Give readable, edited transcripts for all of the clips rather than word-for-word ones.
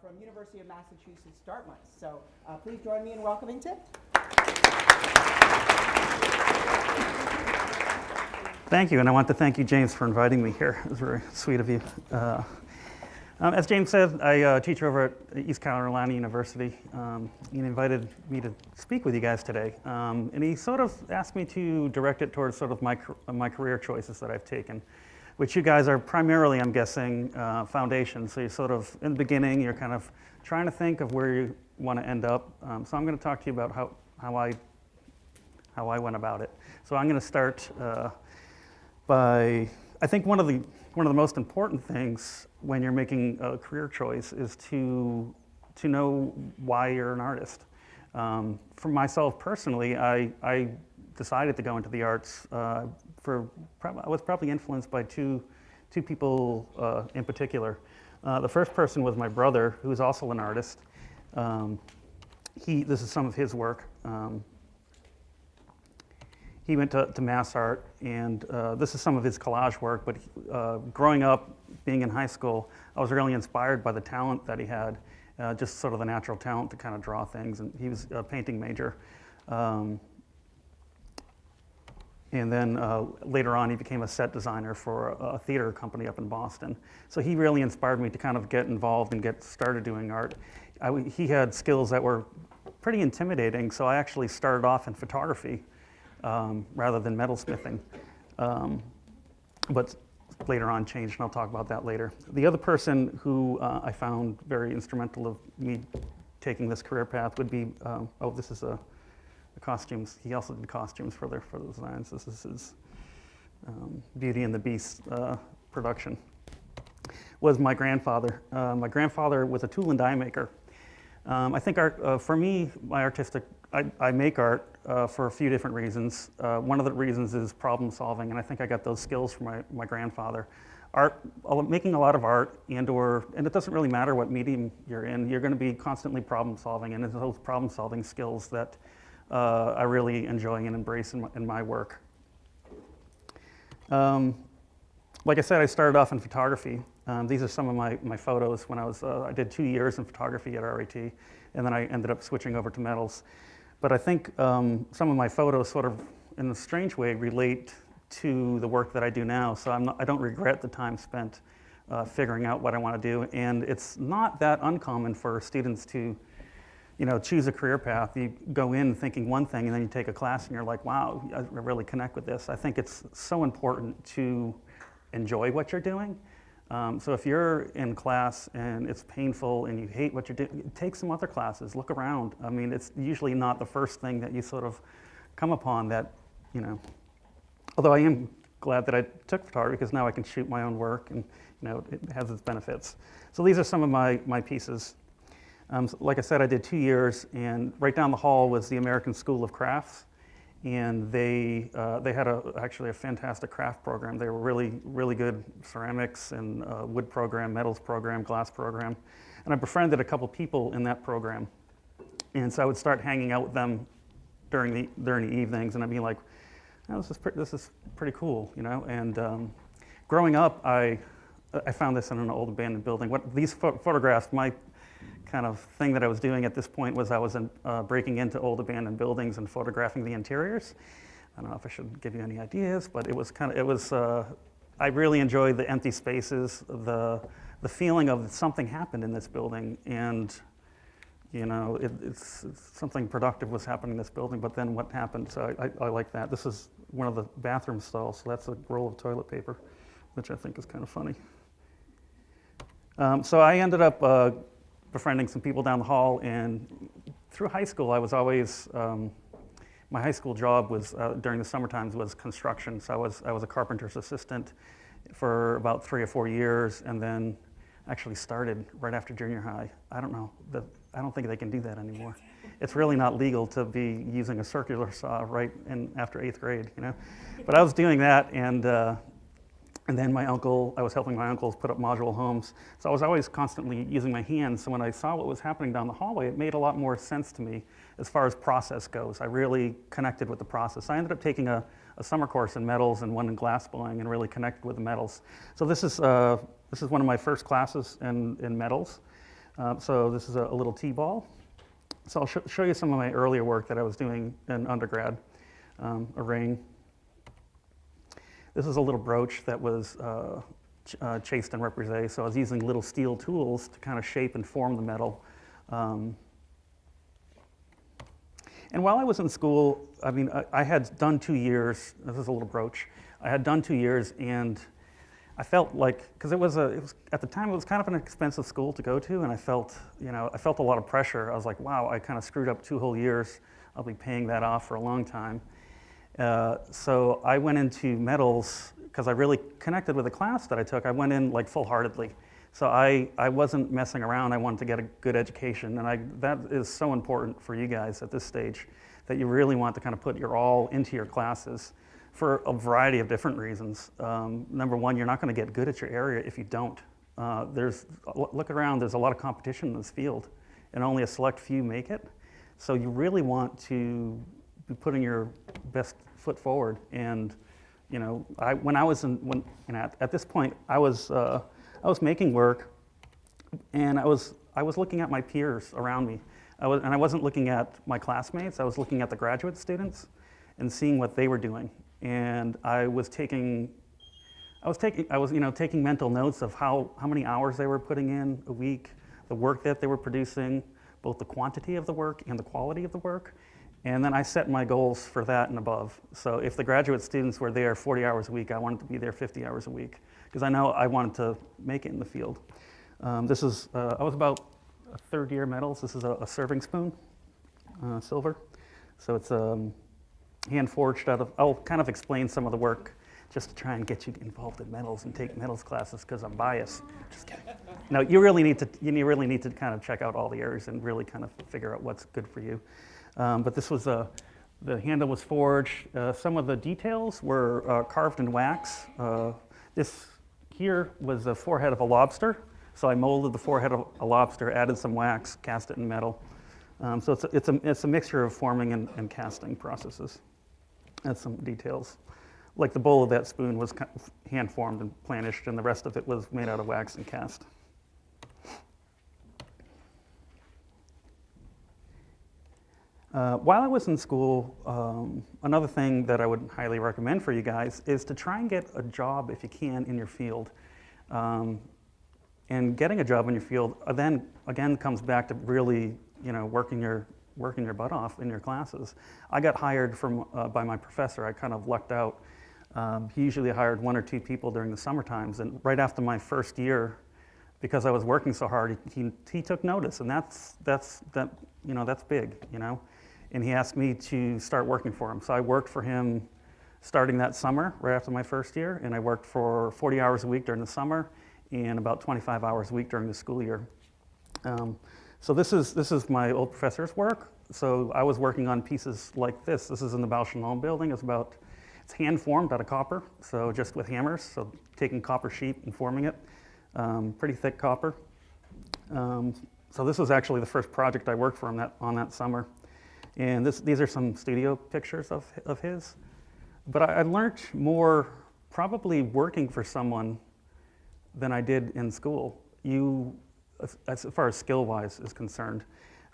from University of Massachusetts, Dartmouth. So please join me in welcoming Tim. Thank you, and I want to thank you, James, for inviting me here. It was very sweet of you. As James said, I teach over at East Carolina University. He invited me to speak with you guys today, and he sort of asked me to direct it towards sort of my career choices that I've taken, which you guys are primarily, I'm guessing, foundation. So you're sort of, in the beginning, you're kind of trying to think of where you want to end up. So I'm going to talk to you about how I went about it. So I'm going to start by, I think one of the most important things when you're making a career choice is to know why you're an artist. For myself personally, I decided to go into the arts I was probably influenced by two people in particular. The first person was my brother, who's also an artist. This is some of his work. He went to Mass Art, and this is some of his collage work, but growing up, being in high school, I was really inspired by the talent that he had, just sort of the natural talent to kind of draw things, and he was a painting major. And then later on, he became a set designer for a theater company up in Boston. So he really inspired me to kind of get involved and get started doing art. He had skills that were pretty intimidating, so I actually started off in photography rather than metalsmithing. But later on changed, and I'll talk about that later. The other person who I found very instrumental of me taking this career path would be, this is the costumes. He also did costumes for the designs. This is his Beauty and the Beast production. Was my grandfather. My grandfather was a tool and die maker. I think art, for me, I make art for a few different reasons. One of the reasons is problem solving, and I think I got those skills from my grandfather. Making a lot of art and it doesn't really matter what medium you're in, you're going to be constantly problem solving, and it's those problem solving skills that I really enjoy and embrace in my work. Like I said, I started off in photography. These are some of my photos when I did 2 years in photography at RIT, and then I ended up switching over to metals. But I think some of my photos sort of, in a strange way, relate to the work that I do now. So I don't regret the time spent figuring out what I want to do. And it's not that uncommon for students to choose a career path. You go in thinking one thing, and then you take a class and you're like, wow, I really connect with this. I think it's so important to enjoy what you're doing. So if you're in class and it's painful and you hate what you're doing, take some other classes, look around. I mean, it's usually not the first thing that you sort of come upon that, although I am glad that I took photography because now I can shoot my own work and, it has its benefits. So these are some of my pieces. So like I said, I did 2 years, and right down the hall was the American School of Crafts, and they had actually a fantastic craft program. They were really, really good ceramics and wood program, metals program, glass program, and I befriended a couple people in that program, and so I would start hanging out with them during the evenings, and I'd be like, oh, this is pretty cool, And growing up, I found this in an old abandoned building. These photographs, my kind of thing that I was doing at this point was I was breaking into old abandoned buildings and photographing the interiors. I don't know if I should give you any ideas, but I really enjoyed the empty spaces, the feeling of something happened in this building, and it's something productive was happening in this building, but then what happened? So I like that. This is one of the bathroom stalls, so that's a roll of toilet paper, which I think is kind of funny. So I ended up befriending some people down the hall, and through high school I was always, my high school job was, during the summer times, was construction. So I was a carpenter's assistant for about 3 or 4 years, and then actually started right after junior high. I don't think they can do that anymore. It's really not legal to be using a circular saw right after 8th grade, But I was doing that, and then I was helping my uncles put up module homes. So I was always constantly using my hands. So when I saw what was happening down the hallway, it made a lot more sense to me as far as process goes. I really connected with the process. I ended up taking a summer course in metals and one in glass blowing, and really connected with the metals. So this is one of my first classes in metals. So this is a little T-ball. So I'll show you some of my earlier work that I was doing in undergrad. A ring. This is a little brooch that was chased in reprise. So I was using little steel tools to kind of shape and form the metal. And while I was in school, I mean, I had done 2 years. This is a little brooch. I had done 2 years, and I felt like, because it was at the time it was kind of an expensive school to go to, and I felt a lot of pressure. I was like, wow, I kind of screwed up 2 whole years. I'll be paying that off for a long time. So I went into metals because I really connected with the class that I took. I went in like full-heartedly. So I wasn't messing around. I wanted to get a good education, and that is so important for you guys at this stage, that you really want to kind of put your all into your classes for a variety of different reasons. Number one, you're not going to get good at your area if you don't. Look around, there's a lot of competition in this field, and only a select few make it. So you really want to be putting your best foot forward. And at this point, I was making work, and I was looking at my peers around me. I wasn't looking at my classmates. I was looking at the graduate students and seeing what they were doing. And I was taking mental notes of how many hours they were putting in a week, the work that they were producing, both the quantity of the work and the quality of the work. And then I set my goals for that and above. So if the graduate students were there 40 hours a week, I wanted to be there 50 hours a week, because I know I wanted to make it in the field. I was about a third year metals. This is a serving spoon, silver. So it's hand forged out of, I'll kind of explain some of the work just to try and get you involved in metals and take metals classes, because I'm biased. Just kidding. No, you really need to kind of check out all the areas and really kind of figure out what's good for you. But this was the handle was forged. Some of the details were carved in wax. This here was the forehead of a lobster. So I molded the forehead of a lobster, added some wax, cast it in metal. So it's a mixture of forming and casting processes. That's some details. Like the bowl of that spoon was hand formed and planished, and the rest of it was made out of wax and cast. While I was in school, another thing that I would highly recommend for you guys is to try and get a job if you can in your field. And getting a job in your field then again comes back to really, working your butt off in your classes. I got hired by my professor. I kind of lucked out. He usually hired 1 or 2 people during the summer times, and right after my first year, because I was working so hard, he took notice, and that's big, And he asked me to start working for him. So I worked for him starting that summer, right after my first year, and I worked for 40 hours a week during the summer and about 25 hours a week during the school year. So this is my old professor's work. So I was working on pieces like this. This is in the Bausch & Lomb building. It's hand formed out of copper, so just with hammers. So taking copper sheet and forming it, pretty thick copper. So this was actually the first project I worked for him on that summer. And these are some studio pictures of his. But I learned more probably working for someone than I did in school. As far as skill-wise is concerned,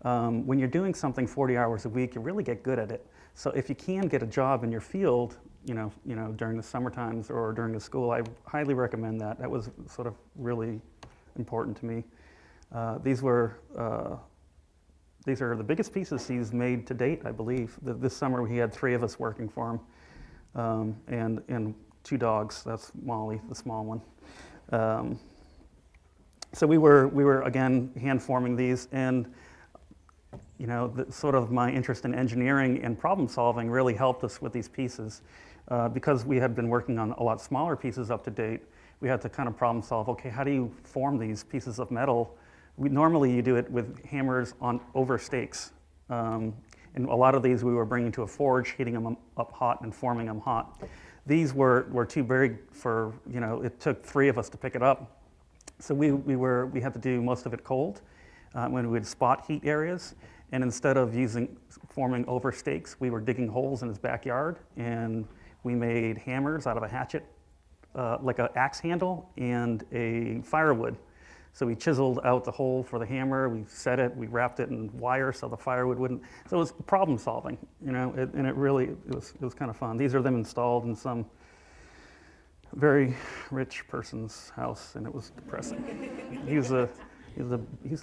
when you're doing something 40 hours a week, you really get good at it. So if you can get a job in your field, during the summer times or during the school, I highly recommend that. That was sort of really important to me. These are the biggest pieces he's made to date, I believe. This summer he had 3 of us working for him, and 2 dogs. That's Molly, the small one. So we were again hand forming these, and sort of my interest in engineering and problem solving really helped us with these pieces, because we had been working on a lot smaller pieces up to date. We had to kind of problem solve. Okay, how do you form these pieces of metal? Normally you do it with hammers over stakes, and a lot of these we were bringing to a forge, heating them up hot and forming them hot. These were too big for, it took 3 of us to pick it up. So we had to do most of it cold, when we would spot heat areas, and instead of forming over stakes, we were digging holes in his backyard, and we made hammers out of a hatchet, like an axe handle and a firewood. So we chiseled out the hole for the hammer, we set it, we wrapped it in wire so the firewood wouldn't. So it was problem solving, you know, and it was kind of fun. These are them installed in some very rich person's house, and it was depressing. He's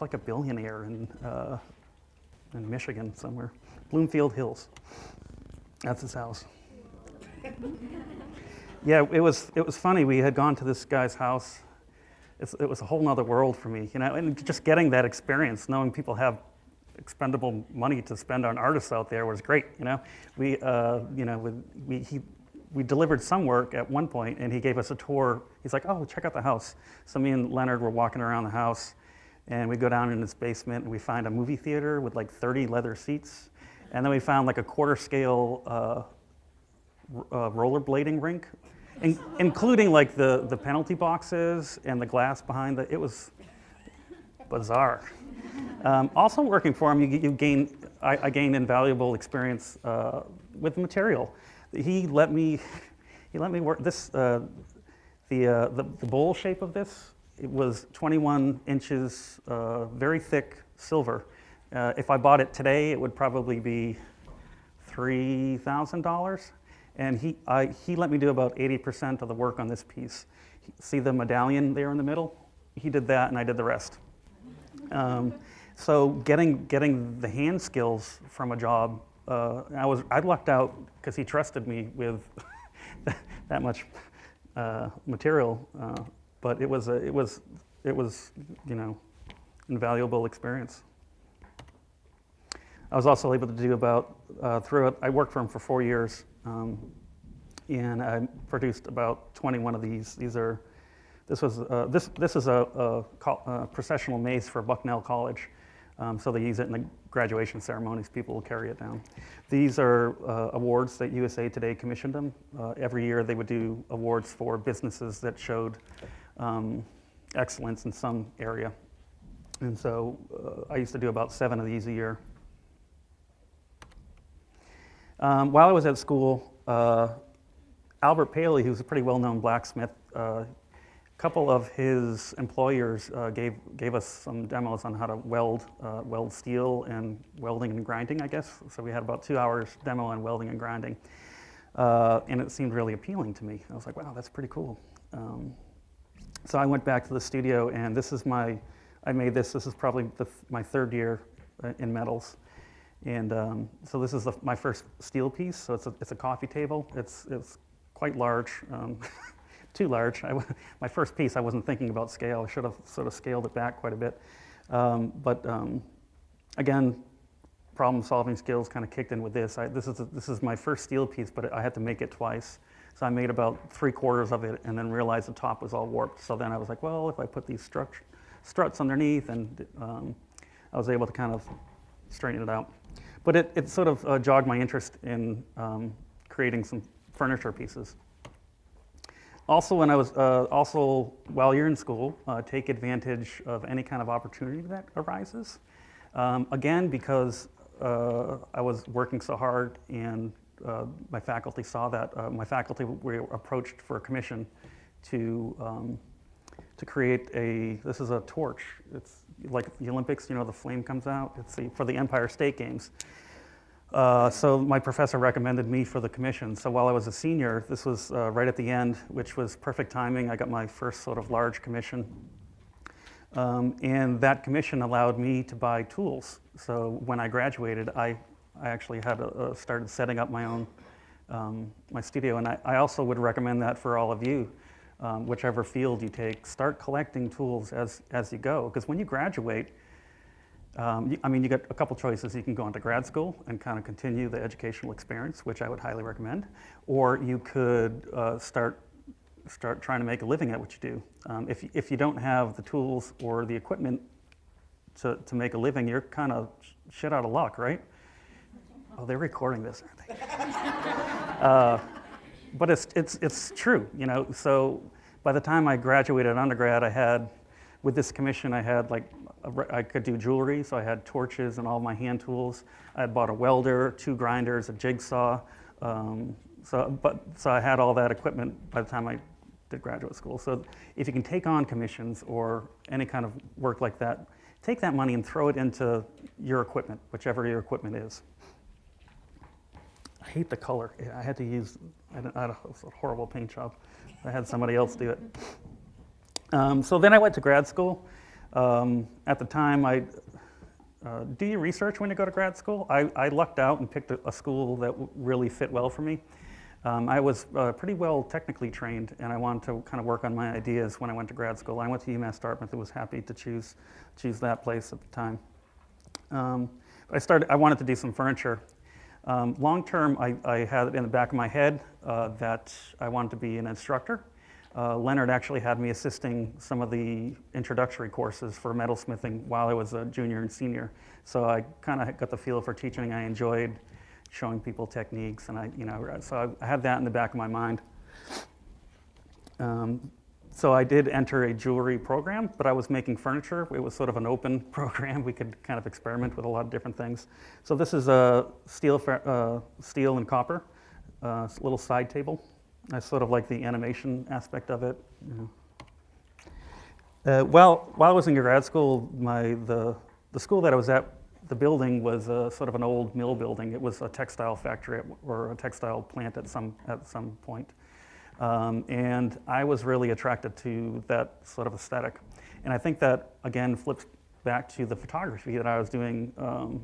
like a billionaire in Michigan somewhere, Bloomfield Hills. That's his house. Yeah, it was funny. We had gone to this guy's house. It was a whole nother world for me, you know, and just getting that experience, knowing people have expendable money to spend on artists out there was great, you know. We delivered some work at one point, and he gave us a tour. He's like, "Oh, check out the house." So me and Leonard were walking around the house, and we go down in his basement, and we find a movie theater with like 30 leather seats, and then we found like a quarter-scale rollerblading rink, including like the penalty boxes and the glass behind it. It was bizarre. Also working for him, I gained invaluable experience with material. He let me work this. The bowl shape of this, it was 21 inches, very thick silver. If I bought it today, it would probably be $3,000. And he let me do about 80% of the work on this piece. See the medallion there in the middle? He did that, and I did the rest. So getting the hand skills from a job, I lucked out because he trusted me with that much material. But it was you know, invaluable experience. I was also able to do about I worked for him for 4 years. And I produced about 21 of these. This is a processional mace for Bucknell College. So they use it in the graduation ceremonies. People will carry it down. These are awards that USA Today commissioned them. Every year they would do awards for businesses that showed excellence in some area. And so I used to do about 7 of these a year. While I was at school, Albert Paley, who's a pretty well-known blacksmith, a couple of his employers gave us some demos on how to weld steel and welding and grinding, I guess. So we had about 2 hours demo on welding and grinding, and it seemed really appealing to me. I was like, wow, that's pretty cool. So I went back to the studio, and this is this is probably my 3rd year in metals. And so this is my first steel piece. So it's a coffee table. It's quite large, too large. My first piece, I wasn't thinking about scale. I should have sort of scaled it back quite a bit. Again, problem-solving skills kind of kicked in with this. This is my first steel piece, but I had to make it twice. So I made about 3/4 of it, and then realized the top was all warped. So then I was like, well, if I put these struts underneath, and I was able to kind of straighten it out. But it sort of jogged my interest in creating some furniture pieces. Also, when I was while you're in school, take advantage of any kind of opportunity that arises. Again, because I was working so hard, and my faculty saw that. My faculty were approached for a commission to create this is a torch. It's like the Olympics, you know, the flame comes out. It's for the Empire State Games. So my professor recommended me for the commission. So while I was a senior, this was right at the end, which was perfect timing. I got my first sort of large commission. And that commission allowed me to buy tools. So when I graduated, I actually had started setting up my own my studio. And I also would recommend that for all of you. Whichever field you take, start collecting tools as you go. Because when you graduate, you get a couple choices. You can go into grad school and kind of continue the educational experience, which I would highly recommend. Or you could start trying to make a living at what you do. If you don't have the tools or the equipment to make a living, you're kind of shit out of luck, right? Oh, they're recording this, aren't they? But it's true, you know. So by the time I graduated undergrad, with this commission, I could do jewelry, so I had torches and all my hand tools. I had bought a welder, 2 grinders, a jigsaw. So I had all that equipment by the time I did graduate school. So if you can take on commissions or any kind of work like that, take that money and throw it into your equipment, whichever your equipment is. I hate the color. I had to use, it was a horrible paint job. I had somebody else do it. So then I went to grad school. At the time, do you research when you go to grad school? I lucked out and picked a school that really fit well for me. I was pretty well technically trained, and I wanted to kind of work on my ideas when I went to grad school. I went to UMass Dartmouth and was happy to choose that place at the time. I wanted to do some furniture. Long term, I had it in the back of my head that I wanted to be an instructor. Leonard actually had me assisting some of the introductory courses for metalsmithing while I was a junior and senior. So I kind of got the feel for teaching. I enjoyed showing people techniques, and so I had that in the back of my mind. So I did enter a jewelry program, but I was making furniture. It was sort of an open program. We could kind of experiment with a lot of different things. So this is a steel and copper, little side table. I sort of like the animation aspect of it. While I was in grad school, the school that I was at, the building was sort of an old mill building. It was a textile factory or a textile plant at some point. And I was really attracted to that sort of aesthetic. And I think that, again, flips back to the photography that I was doing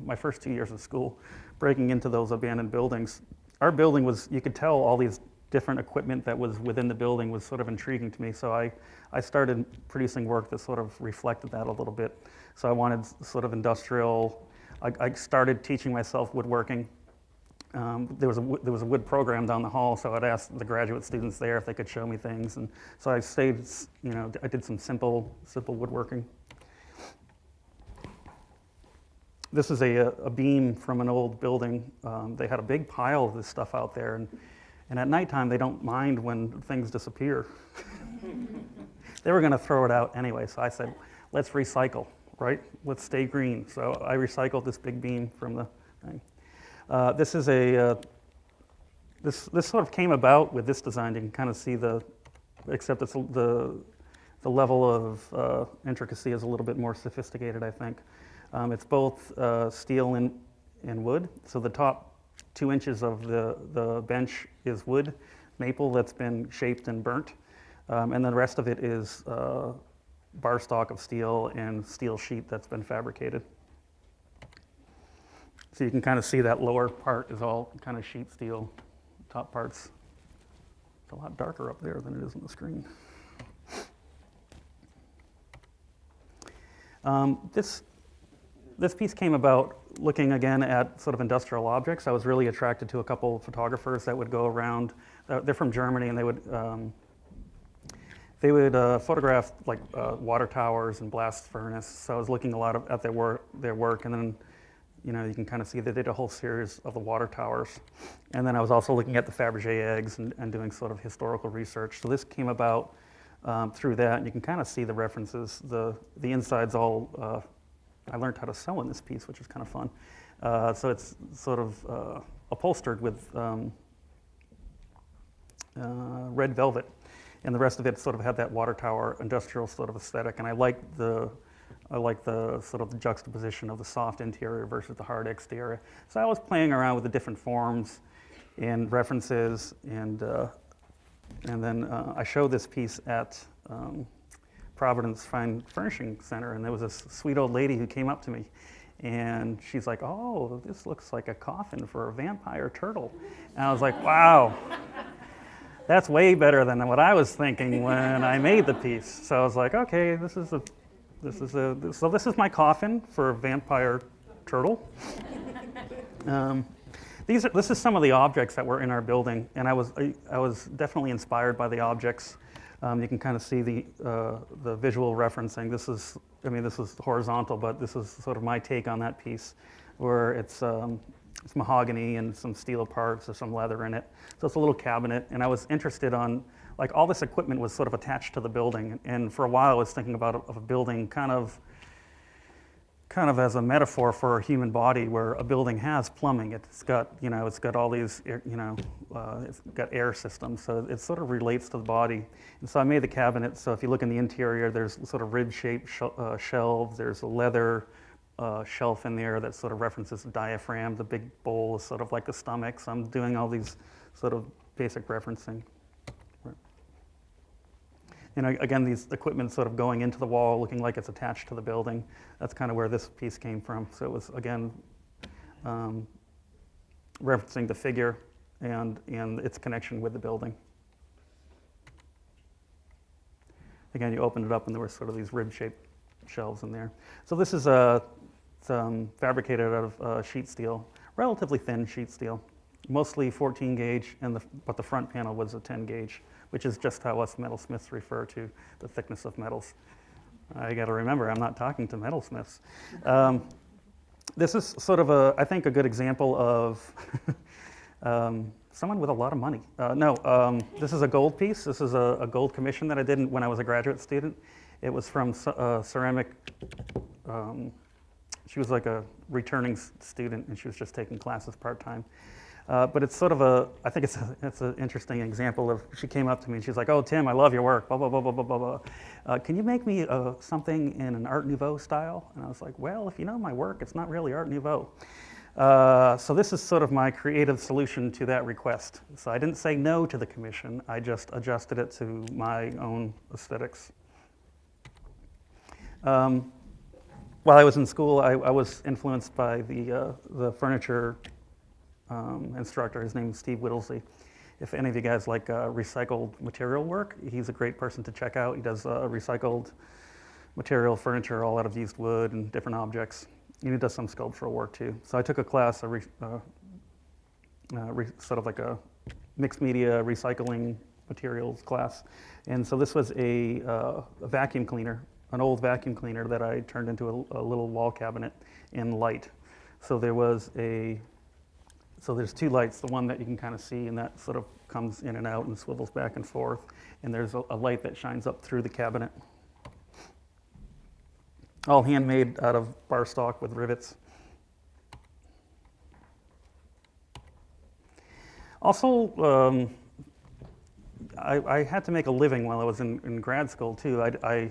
my first 2 years of school, breaking into those abandoned buildings. Our building was, you could tell all these different equipment that was within the building was sort of intriguing to me. So I started producing work that sort of reflected that a little bit. So I wanted sort of industrial. I started teaching myself woodworking. There was a wood program down the hall, so I'd ask the graduate students there if they could show me things. And so I stayed, I did some simple woodworking. This is a beam from an old building. They had a big pile of this stuff out there, and at nighttime they don't mind when things disappear. They were going to throw it out anyway, so I said, let's recycle, right? Let's stay green. So I recycled this big beam from the thing. This is this sort of came about with this design. You can kind of see except it's the level of intricacy is a little bit more sophisticated, I think. It's both steel and wood. So the top 2 inches of the bench is wood, maple that's been shaped and burnt. And then the rest of it is bar stock of steel and steel sheet that's been fabricated. So you can kind of see that lower part is all kind of sheet steel. Top part's a lot darker up there than it is on the screen. This piece came about looking again at sort of industrial objects. I was really attracted to a couple of photographers that would go around. They're from Germany, and they would photograph like water towers and blast furnace. So I was looking a lot at their work, and then you can kind of see they did a whole series of the water towers. And then I was also looking at the Fabergé eggs and doing sort of historical research. So this came about through that, and you can kind of see the references. The inside's all. I learned how to sew in this piece, which is kind of fun. So it's sort of upholstered with red velvet, and the rest of it sort of had that water tower industrial sort of aesthetic. And I like the sort of the juxtaposition of the soft interior versus the hard exterior. So I was playing around with the different forms and references, and then I showed this piece at Providence Fine Furnishing Center, and there was this sweet old lady who came up to me, and she's like, "Oh, this looks like a coffin for a vampire turtle." And I was like, "Wow, that's way better than what I was thinking when I made the piece." So I was like, "Okay, this is my coffin for a vampire turtle." This is some of the objects that were in our building, and I was definitely inspired by the objects. You can kind of see the visual referencing. This is horizontal, but this is sort of my take on that piece, where it's mahogany and some steel parts or some leather in it. So it's a little cabinet, and I was interested on, like, all this equipment was sort of attached to the building, and for a while I was thinking about a building kind of kind of as a metaphor for a human body, where a building has plumbing. It's got, it's got all these, it's got air systems, so it sort of relates to the body. And so I made the cabinet, so if you look in the interior, there's sort of rib-shaped shelves, there's a leather shelf in there that sort of references the diaphragm, the big bowl is sort of like the stomach, so I'm doing all these sort of basic referencing. And again, these equipment sort of going into the wall, looking like it's attached to the building. That's kind of where this piece came from. So it was, again, referencing the figure and its connection with the building. Again, you opened it up and there were sort of these rib-shaped shelves in there. So this is fabricated out of sheet steel, relatively thin sheet steel, mostly 14 gauge, but the front panel was a 10 gauge. Which is just how us metalsmiths refer to the thickness of metals. I got to remember, I'm not talking to metalsmiths. This is sort of I think, a good example of someone with a lot of money. This is a gold piece. This is a gold commission that I did when I was a graduate student. It was from ceramic. She was like a returning student, and she was just taking classes part-time. But it's sort of I think it's an interesting example of, she came up to me and she's like, "Oh, Tim, I love your work, blah, blah, blah, blah, blah, blah, blah. Can you make me something in an Art Nouveau style?" And I was like, "Well, if you know my work, it's not really Art Nouveau." So this is sort of my creative solution to that request. So I didn't say no to the commission, I just adjusted it to my own aesthetics. While I was in school, I was influenced by the furniture instructor. His name is Steve Whittlesey. If any of you guys like recycled material work, he's a great person to check out. He does recycled material furniture, all out of used wood and different objects. And he does some sculptural work too. So I took a class, sort of like a mixed media recycling materials class. And so this was a vacuum cleaner, an old vacuum cleaner that I turned into a little wall cabinet in light. So there's two lights, the one that you can kind of see, and that sort of comes in and out and swivels back and forth. And there's a light that shines up through the cabinet. All handmade out of bar stock with rivets. Also, I had to make a living while I was in grad school too. I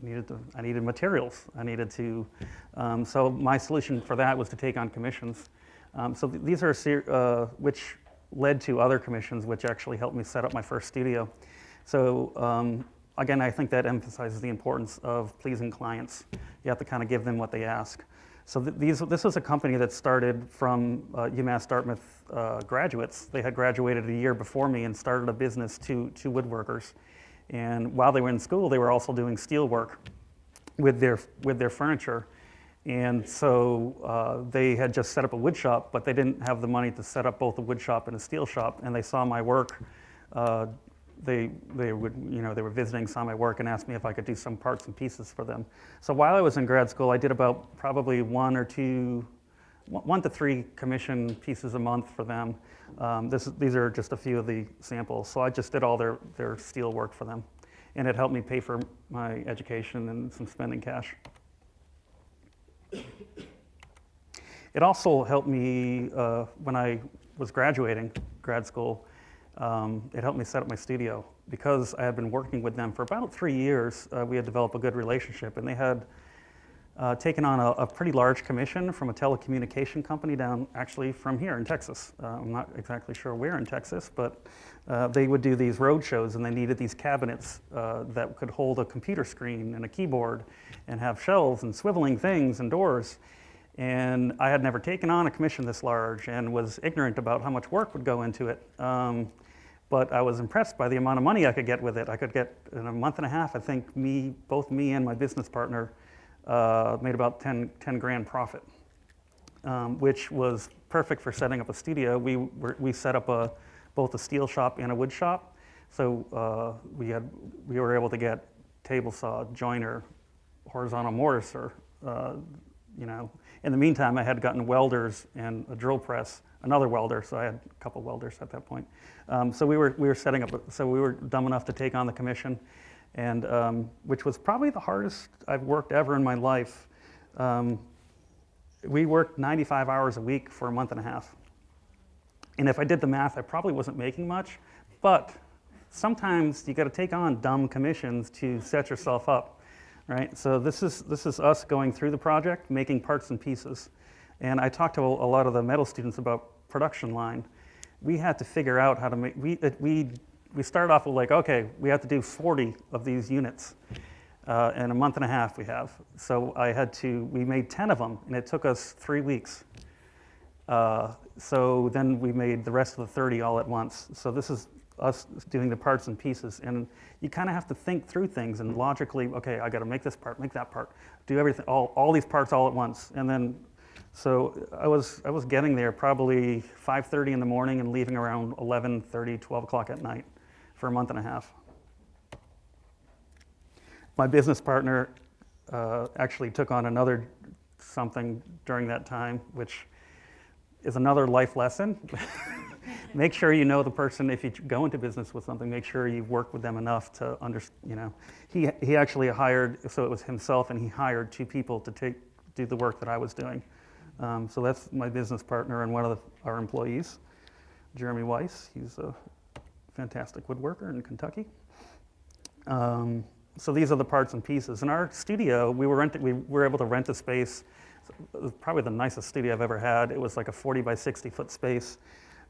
needed materials. I needed to, so my solution for that was to take on commissions. So these are which led to other commissions, which actually helped me set up my first studio. So again, I think that emphasizes the importance of pleasing clients. You have to kind of give them what they ask. So this was a company that started from UMass Dartmouth graduates. They had graduated a year before me and started a business to woodworkers. And while they were in school, they were also doing steel work with their furniture. And so they had just set up a wood shop, but they didn't have the money to set up both a wood shop and a steel shop. And they saw my work. They were visiting, saw my work, and asked me if I could do some parts and pieces for them. So while I was in grad school, I did about probably 1 to 3 commission pieces a month for them. These are just a few of the samples. So I just did all their steel work for them, and it helped me pay for my education and some spending cash. It also helped me when I was graduating grad school. It helped me set up my studio because I had been working with them for about 3 years. We had developed a good relationship, and they had taken on a pretty large commission from a telecommunication company down actually from here in Texas. I'm not exactly sure where in Texas, but they would do these road shows, and they needed these cabinets that could hold a computer screen and a keyboard and have shelves and swiveling things and doors. And I had never taken on a commission this large and was ignorant about how much work would go into it. But I was impressed by the amount of money I could get with it. I could get, in a month and a half, I think both me and my business partner made about 10 grand profit, which was perfect for setting up a studio. We set up both a steel shop and a wood shop. So we were able to get table saw, joiner, horizontal mortiser. In the meantime, I had gotten welders and a drill press, another welder, so I had a couple welders at that point. So we were setting up, so we were dumb enough to take on the commission, and which was probably the hardest I've worked ever in my life. We worked 95 hours a week for a month and a half. And if I did the math, I probably wasn't making much, but sometimes you got to take on dumb commissions to set yourself up, right? So this is us going through the project, making parts and pieces. And I talked to a lot of the metal students about production line. We had to figure out how to make, we started off with like, okay, we have to do 40 of these units in a month and a half we have. So we made 10 of them, and it took us 3 weeks. So then we made the rest of the 30 all at once. So this is us doing the parts and pieces. And you kind of have to think through things and logically, okay, I got to make this part, make that part, do everything, all these parts all at once. And then, so I was getting there probably 5:30 in the morning and leaving around 11:30, 12 o'clock at night for a month and a half. My business partner actually took on another something during that time, which is another life lesson. Make sure you know the person. If you go into business with something, make sure you've worked with them enough to understand. He actually hired, so it was himself, and he hired 2 people to do the work that I was doing. So that's my business partner and one of our employees, Jeremy Weiss. He's a fantastic woodworker in Kentucky. So these are the parts and pieces. In our studio, we were able to rent a space. It was probably the nicest studio I've ever had. It was like a 40 by 60 foot space.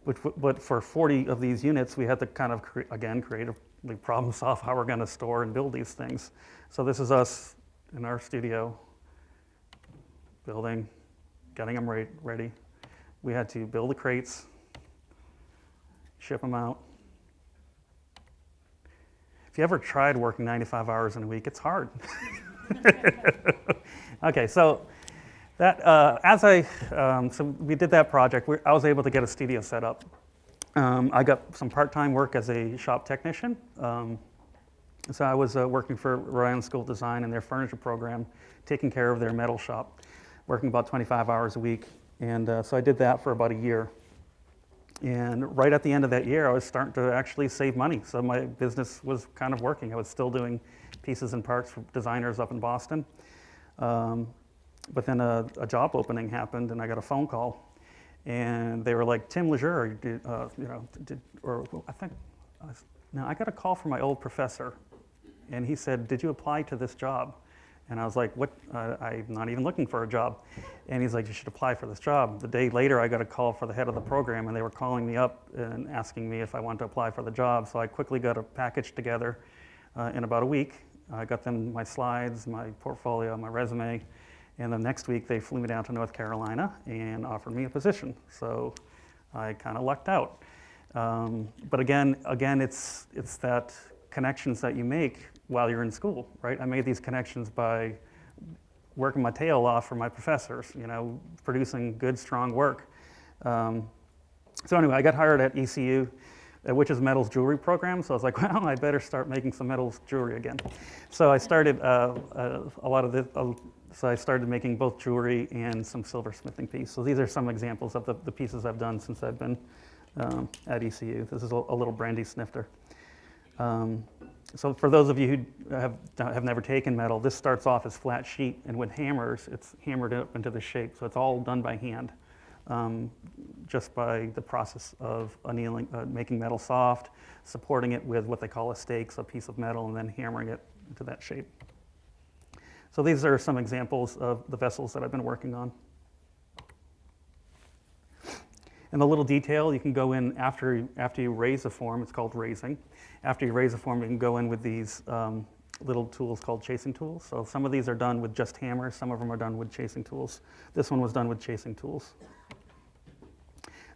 But for 40 of these units, we had to kind of, creatively problem solve how we're going to store and build these things. So this is us in our studio, building, getting them ready. We had to build the crates, ship them out. If you ever tried working 95 hours in a week, it's hard. Okay, so that so we did that project. I was able to get a studio set up. I got some part-time work as a shop technician. So I was working for Rhode Island School of Design and their furniture program, taking care of their metal shop, working about 25 hours a week. And so I did that for about a year. And right at the end of that year, I was starting to actually save money. So my business was kind of working. I was still doing pieces and parts for designers up in Boston. But then a job opening happened, and I got a phone call. And they were like, Tim Lazure, I got a call from my old professor. And he said, did you apply to this job? And I was like, what? I'm not even looking for a job. And he's like, you should apply for this job. The day later, I got a call for the head of the program, and they were calling me up and asking me if I wanted to apply for the job. So I quickly got a package together in about a week. I got them my slides, my portfolio, my resume. And the next week, they flew me down to North Carolina and offered me a position. So I kind of lucked out. But again, it's that connections that you make while you're in school, right? I made these connections by working my tail off for my professors, producing good, strong work. So anyway, I got hired at ECU, which is metals jewelry program. So I was like, well, I better start making some metals jewelry again. So I started So I started making both jewelry and some silversmithing pieces. So these are some examples of the pieces I've done since I've been at ECU. This is a little brandy snifter. So for those of you who have never taken metal, this starts off as flat sheet, and with hammers, it's hammered up into the shape. So it's all done by hand, just by the process of annealing, making metal soft, supporting it with what they call a stake, so a piece of metal, and then hammering it into that shape. So these are some examples of the vessels that I've been working on. And the little detail, you can go in after you raise a form. It's called raising. After you raise a form, you can go in with these little tools called chasing tools. So some of these are done with just hammers. Some of them are done with chasing tools. This one was done with chasing tools.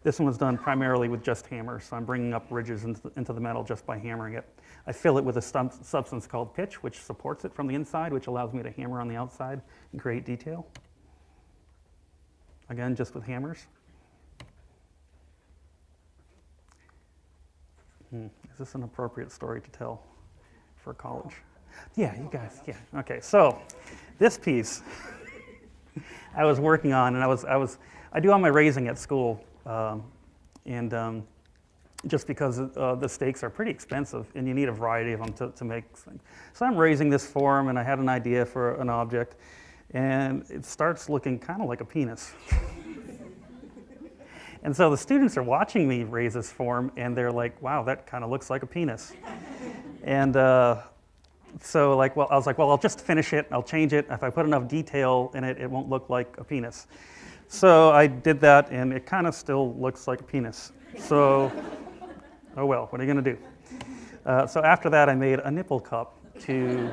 This one was done primarily with just hammers. So I'm bringing up ridges into the metal just by hammering it. I fill it with a substance called pitch, which supports it from the inside, which allows me to hammer on the outside and create detail. Again, just with hammers. Is this an appropriate story to tell for college? Yeah, you guys, yeah. Okay, so this piece I was working on, and I do all my raising at school, and just because the stakes are pretty expensive, and you need a variety of them to make things. So I'm raising this form, and I had an idea for an object, and it starts looking kind of like a penis. And so the students are watching me raise this form, and they're like, wow, that kind of looks like a penis. And so I was like, well, I'll just finish it, I'll change it. If I put enough detail in it, it won't look like a penis. So I did that, and it kind of still looks like a penis. So, oh well, what are you gonna do? So after that, I made a nipple cup to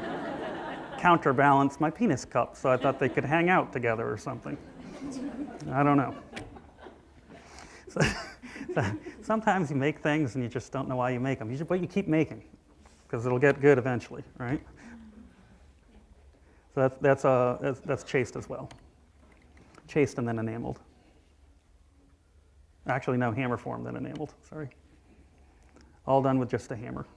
counterbalance my penis cup. So I thought they could hang out together or something. I don't know. So sometimes you make things and you just don't know why you make them, but you keep making, because it'll get good eventually, right? So that's chased as well. Chased and then enameled. Actually, no, hammer formed, then enameled, sorry. All done with just a hammer.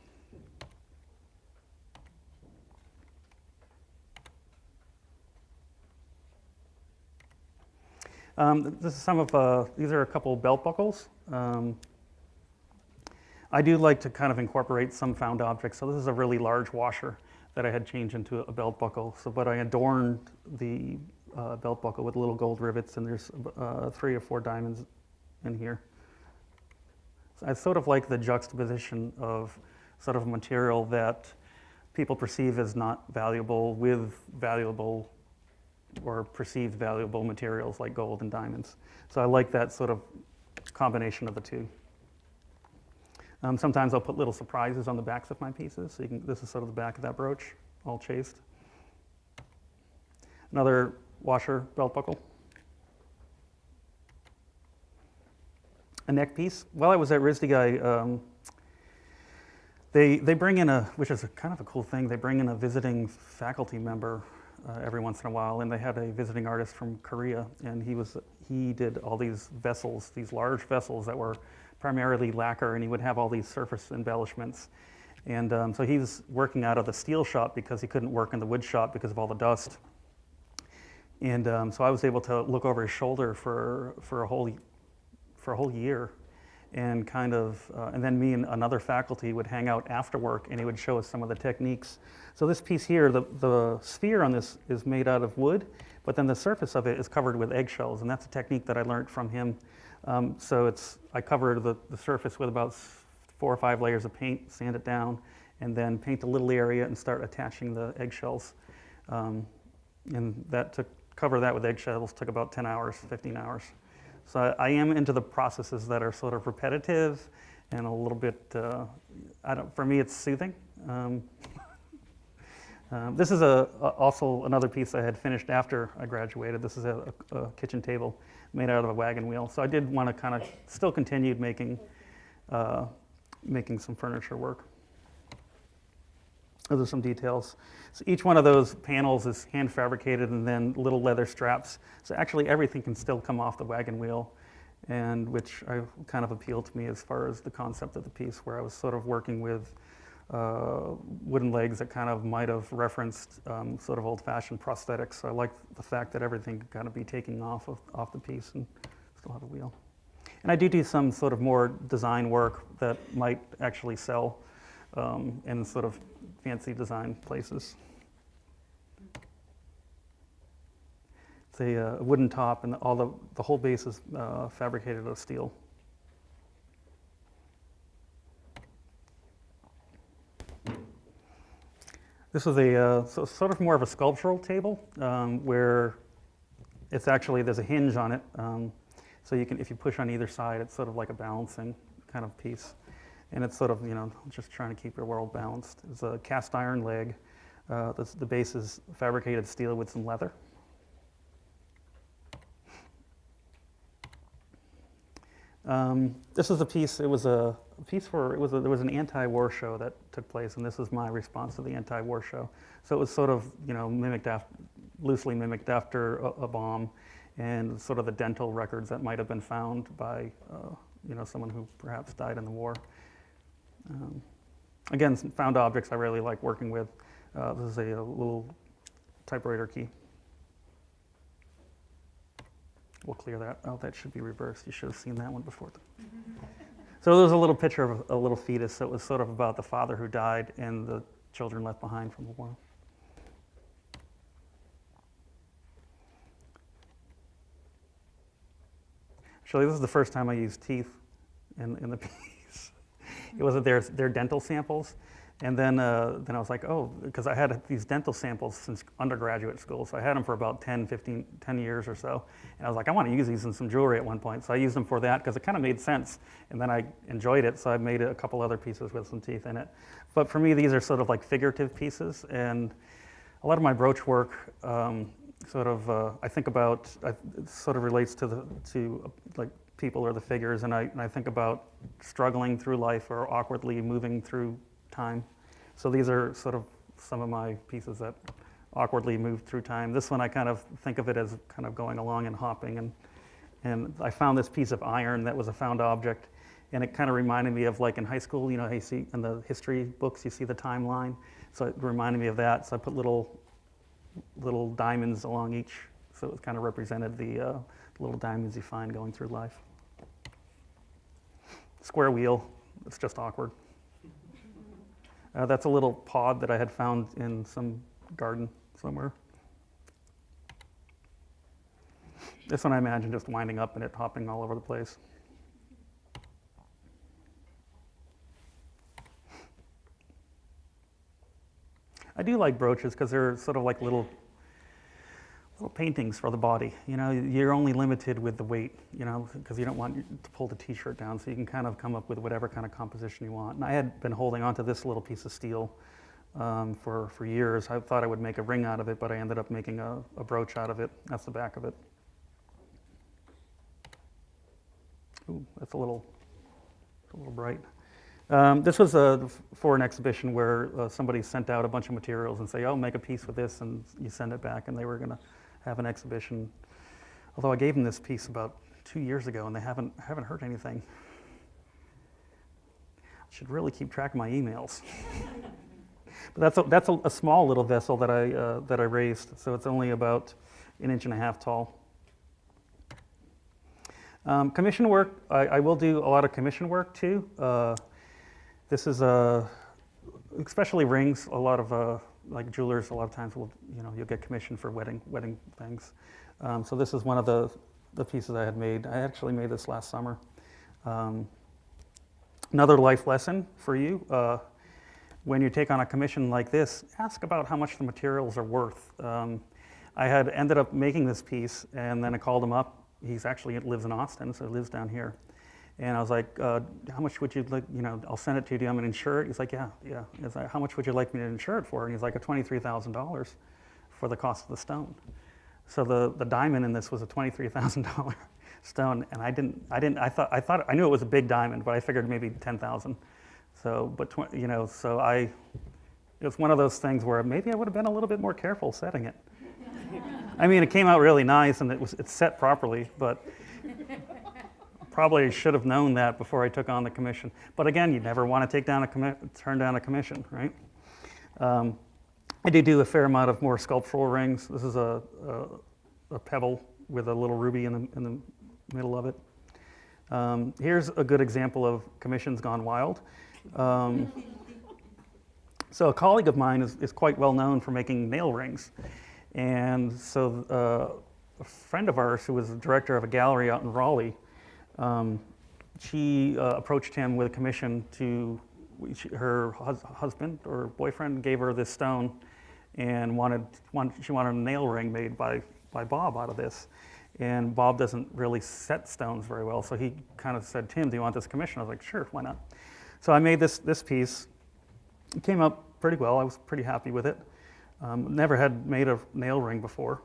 This is some of, these are a couple belt buckles. I do like to kind of incorporate some found objects. So this is a really large washer that I had changed into a belt buckle. But I adorned the belt buckle with little gold rivets, and there's 3 or 4 diamonds in here. So I sort of like the juxtaposition of sort of material that people perceive as not valuable with valuable or perceived valuable materials like gold and diamonds. So I like that sort of combination of the two. Sometimes I'll put little surprises on the backs of my pieces. So this is sort of the back of that brooch, all chased. Another washer belt buckle. A neck piece. While I was at RISD, they bring in which is kind of a cool thing, they bring in a visiting faculty member every once in a while, and they had a visiting artist from Korea, and he did all these vessels, these large vessels that were primarily lacquer, and he would have all these surface embellishments. And so he was working out of the steel shop because he couldn't work in the wood shop because of all the dust. And so I was able to look over his shoulder for a whole year, and and then me and another faculty would hang out after work, and he would show us some of the techniques. So this piece here, the sphere on this is made out of wood, but then the surface of it is covered with eggshells, and that's a technique that I learned from him. So I covered the surface with about 4 or 5 layers of paint, sand it down, and then paint a little area and start attaching the eggshells. And cover that with eggshells took about 10 hours, 15 hours. So I am into the processes that are sort of repetitive and a little bit, for me it's soothing. This is also another piece I had finished after I graduated. This is a kitchen table made out of a wagon wheel. So I did want to kind of still continue making some furniture work. Those are some details. So each one of those panels is hand fabricated and then little leather straps. So actually everything can still come off the wagon wheel, and which kind of appealed to me as far as the concept of the piece, where I was sort of working with wooden legs that kind of might have referenced sort of old-fashioned prosthetics. So I like the fact that everything could kind of be taking off the piece and still have a wheel. And I do some sort of more design work that might actually sell in sort of fancy design places. It's a wooden top, and the whole base is fabricated out of steel. This is sort of more of a sculptural table where it's actually, there's a hinge on it. So you can, if you push on either side, it's sort of like a balancing kind of piece. And it's sort of, just trying to keep your world balanced. It's a cast iron leg. The base is fabricated steel with some leather. This is a piece, there was an anti-war show that took place, and this was my response to the anti-war show. So it was sort of, loosely mimicked after a bomb, and sort of the dental records that might have been found by, someone who perhaps died in the war. Again, some found objects I really like working with. This is a little typewriter key. We'll clear that. Oh, that should be reversed. You should have seen that one before. So there's a little picture of a little fetus that was sort of about the father who died and the children left behind from the war. Actually, this is the first time I used teeth in the piece. It wasn't their dental samples. And then I was like, oh, because I had these dental samples since undergraduate school. So I had them for about 10 years or so. And I was like, I want to use these in some jewelry at one point. So I used them for that because it kind of made sense. And then I enjoyed it. So I made a couple other pieces with some teeth in it. But for me, these are sort of like figurative pieces. And a lot of my brooch work I think about, it sort of relates to like people or the figures. And I think about struggling through life or awkwardly moving through time. So these are sort of some of my pieces that awkwardly move through time. This one I kind of think of it as kind of going along and hopping, and I found this piece of iron that was a found object, and it kind of reminded me of like in high school, you know, how you see in the history books, you see the timeline. So it reminded me of that. So I put little diamonds along each, so it kind of represented the little diamonds you find going through life. Square wheel, it's just awkward. That's a little pod that I had found in some garden somewhere. This one I imagine just winding up and it hopping all over the place. I do like brooches because they're sort of like little paintings for the body. You know, you're only limited with the weight, you know, because you don't want to pull the t-shirt down, so you can kind of come up with whatever kind of composition you want. And I had been holding on to this little piece of steel for years. I thought I would make a ring out of it, but I ended up making a brooch out of it. That's the back of it. Ooh, that's a little bright. This was for an exhibition where somebody sent out a bunch of materials and say, oh, make a piece with this, and you send it back, and they were going to have an exhibition. Although I gave them this piece about 2 years ago, and they haven't heard anything. I should really keep track of my emails. But that's a small little vessel that I raised, so it's only about 1.5 inches tall. Commission work, I will do a lot of commission work too. This is especially rings. A lot of like jewelers, a lot of times you'll get commissioned for wedding things. So this is one of the pieces I had made. I actually made this last summer. Another life lesson for you: when you take on a commission like this, ask about how much the materials are worth. I had ended up making this piece, and then I called him up. He's actually lives in Austin, so he lives down here. And I was like, how much would you like, I'll send it to you, do you want me to insure it? He's like, yeah. He's like, how much would you like me to insure it for? And he's like, $23,000 for the cost of the stone. So the diamond in this was a $23,000 stone, and I knew it was a big diamond, but I figured maybe 10,000. So, but it was one of those things where maybe I would have been a little bit more careful setting it. I mean, it came out really nice, and it's set properly, but probably should have known that before I took on the commission. But again, you never want to turn down a commission, right? I do a fair amount of more sculptural rings. This is a pebble with a little ruby in the middle of it. Here's a good example of commissions gone wild. So a colleague of mine is quite well known for making nail rings. And so a friend of ours who was the director of a gallery out in Raleigh, she approached him with a commission her husband or boyfriend gave her this stone and she wanted a nail ring made by Bob out of this. And Bob doesn't really set stones very well, so he kind of said, Tim, do you want this commission? I was like, sure, why not? So I made this piece. It came out pretty well. I was pretty happy with it. Never had made a nail ring before.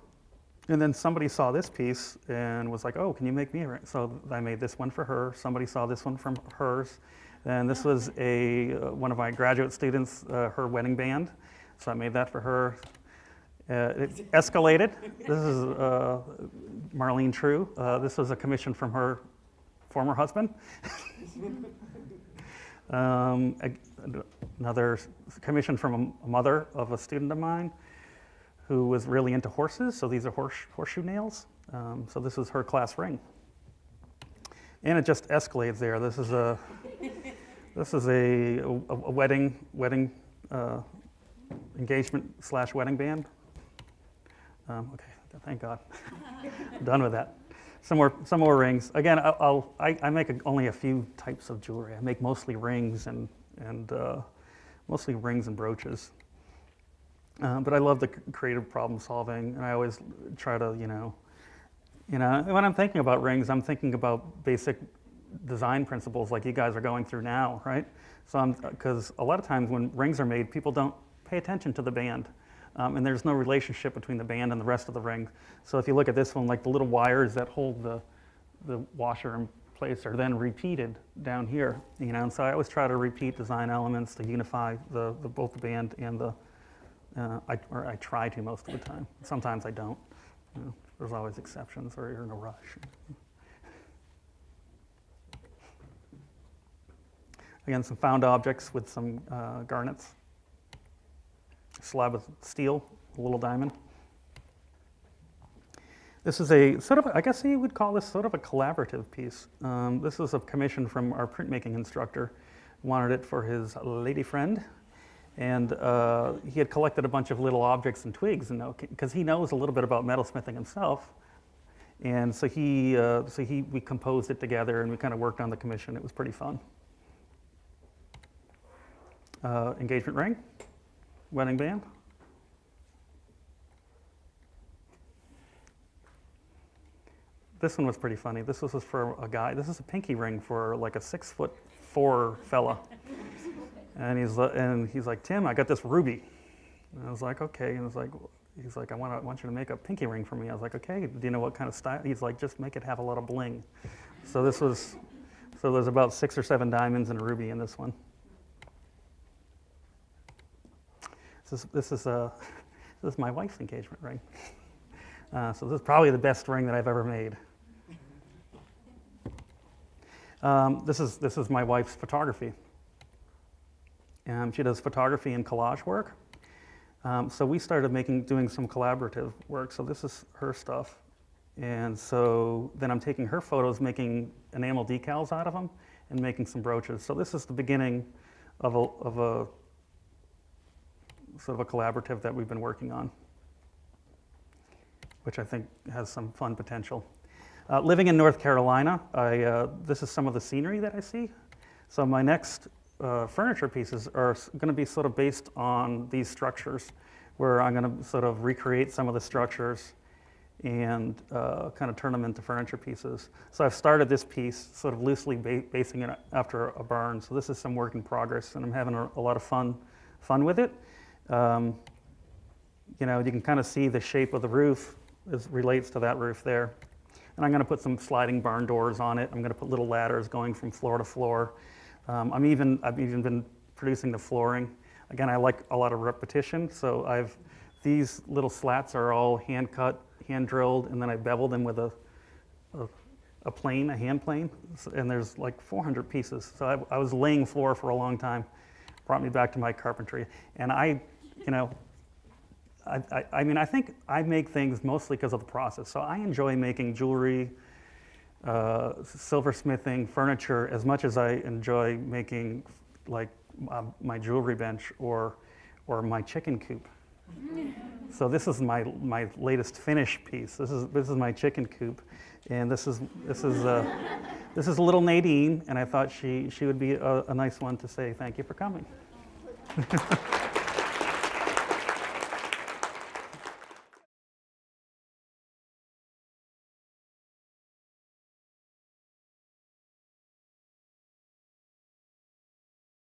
And then somebody saw this piece and was like, oh, can you make me a ring? So I made this one for her. Somebody saw this one from hers. And this was one of my graduate students, her wedding band. So I made that for her. It escalated. This is Marlene True. This was a commission from her former husband. Another commission from a mother of a student of mine who was really into horses. So these are horseshoe nails. So this is her class ring. And it just escalates there. This is a wedding engagement / wedding band. Okay, thank God. I'm done with that. some more rings. Again, I make only a few types of jewelry. I make mostly rings and mostly rings and brooches. But I love the creative problem solving, and I always try to, when I'm thinking about rings, I'm thinking about basic design principles like you guys are going through now, right? So because a lot of times when rings are made, people don't pay attention to the band. And there's no relationship between the band and the rest of the ring. So if you look at this one, like the little wires that hold the washer in place are then repeated down here. And so I always try to repeat design elements to unify both the band and I try to most of the time. Sometimes I don't. There's always exceptions or you're in a rush. Again, some found objects with some garnets. Slab of steel, a little diamond. This is a sort of, I guess you would call this sort of a collaborative piece. This is a commission from our printmaking instructor. Wanted it for his lady friend. And he had collected a bunch of little objects and twigs, because he knows a little bit about metalsmithing himself. And so we composed it together and we kind of worked on the commission. It was pretty fun. Engagement ring. Wedding band. This one was pretty funny. This was for a guy. This is a pinky ring for like a 6'4" fella. And he's like, Tim, I got this ruby. And I was like, okay. And he's like, I want you to make a pinky ring for me. I was like, okay. Do you know what kind of style? He's like, just make it have a lot of bling. So there's about 6 or 7 diamonds and a ruby in this one. This is my wife's engagement ring. So this is probably the best ring that I've ever made. This is my wife's photography. She does photography and collage work. So we started doing some collaborative work. So this is her stuff. And so then I'm taking her photos, making enamel decals out of them, and making some brooches. So this is the beginning of a sort of a collaborative that we've been working on, which I think has some fun potential. Living in North Carolina, this is some of the scenery that I see. So my next furniture pieces are going to be sort of based on these structures, where I'm going to sort of recreate some of the structures and kind of turn them into furniture pieces. So I've started this piece sort of loosely basing it after a barn. So this is some work in progress, and I'm having a lot of fun with it. You can kind of see the shape of the roof relates to that roof there. And I'm going to put some sliding barn doors on it. I'm going to put little ladders going from floor to floor. I've even been producing the flooring. Again, I like a lot of repetition, so these little slats are all hand cut, hand drilled, and then I bevel them with a hand plane, and there's like 400 pieces. So I was laying floor for a long time. Brought me back to my carpentry, and I think I make things mostly because of the process. So I enjoy making jewelry, silversmithing, furniture, as much as I enjoy making like my jewelry bench or my chicken coop. So this is my latest finish piece. This is my chicken coop, and this is little Nadine, and I thought she would be a nice one to say thank you for coming.